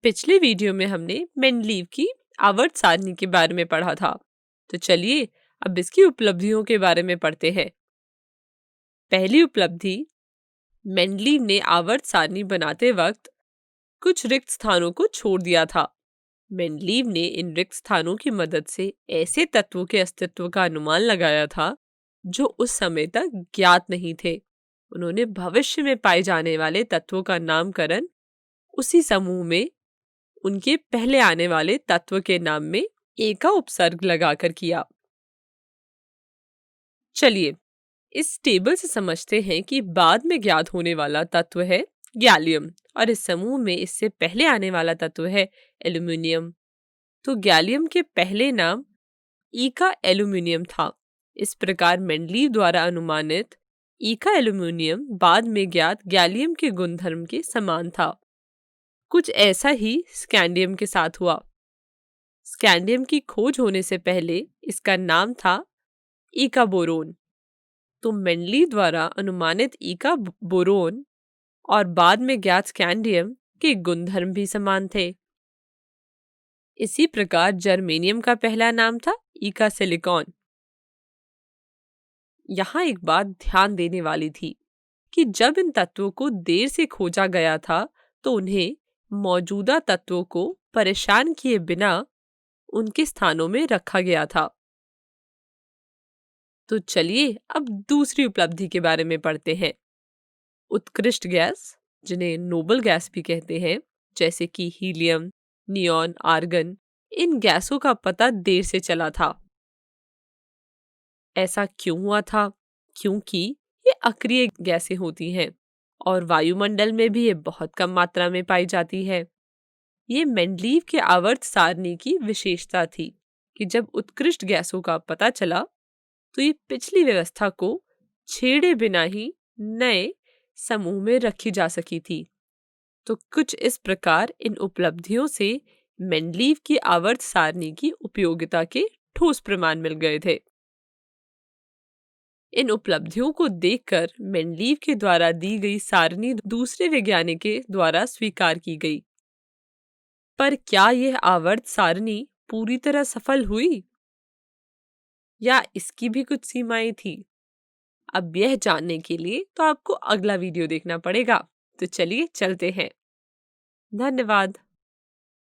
पिछले वीडियो में हमने मेंडलीव की आवर्त सारणी के बारे में पढ़ा था। तो चलिए अब इसकी उपलब्धियों के बारे में पढ़ते हैं। पहली उपलब्धि, मेंडलीव ने आवर्त सारणी बनाते वक्त कुछ रिक्त स्थानों को छोड़ दिया था। मेंडलीव ने इन रिक्त स्थानों की मदद से ऐसे तत्वों के अस्तित्व का अनुमान लगाया था जो उस समय तक ज्ञात नहीं थे। उन्होंने भविष्य में पाए जाने वाले तत्वों का नामकरण उसी समूह में उनके पहले आने वाले तत्व के नाम में ए का उपसर्ग लगाकर किया। चलिए इस टेबल से समझते हैं कि बाद में ज्ञात होने वाला तत्व है गैलियम और इस समूह में इससे पहले आने वाला तत्व है एल्यूमिनियम। तो गैलियम के पहले नाम ई का एल्यूमिनियम था। इस प्रकार मेंडलीव द्वारा अनुमानित ई का एल्यूमिनियम बाद में ज्ञात गैलियम के गुणधर्म के समान था। कुछ ऐसा ही स्कैंडियम के साथ हुआ। स्कैंडियम की खोज होने से पहले इसका नाम था ई का बोरोन। तो मेंडलीव द्वारा अनुमानित ई का बोरोन और बाद में ज्ञात स्कैंडियम के गुणधर्म भी समान थे। इसी प्रकार जर्मेनियम का पहला नाम था ई का सिलिकॉन। यहाँ एक बात ध्यान देने वाली थी कि जब इन तत्वों को देर से खोजा गया था तो उन्हें मौजूदा तत्वों को परेशान किए बिना उनके स्थानों में रखा गया था। तो चलिए अब दूसरी उपलब्धि के बारे में पढ़ते हैं। उत्कृष्ट गैस, जिन्हें नोबल गैस भी कहते हैं, जैसे कि हीलियम, नियॉन, आर्गन, इन गैसों का पता देर से चला था। ऐसा क्यों हुआ था? क्योंकि ये अक्रिय गैसें होती हैं और वायुमंडल में भी ये बहुत कम मात्रा में पाई जाती है। ये मेंडलीव के आवर्त सारणी की विशेषता थी कि जब उत्कृष्ट गैसों का पता चला तो ये पिछली व्यवस्था को छेड़े बिना ही नए समूह में रखी जा सकी थी। तो कुछ इस प्रकार इन उपलब्धियों से मेंडलीव की आवर्त सारणी की उपयोगिता के ठोस प्रमाण मिल गए थे। इन उपलब्धियों को देखकर मेंडलीव के द्वारा दी गई सारणी दूसरे वैज्ञानिक के द्वारा स्वीकार की गई। पर क्या यह आवर्त सारणी पूरी तरह सफल हुई या इसकी भी कुछ सीमाएं थी? अब यह जानने के लिए तो आपको अगला वीडियो देखना पड़ेगा। तो चलिए चलते हैं। धन्यवाद।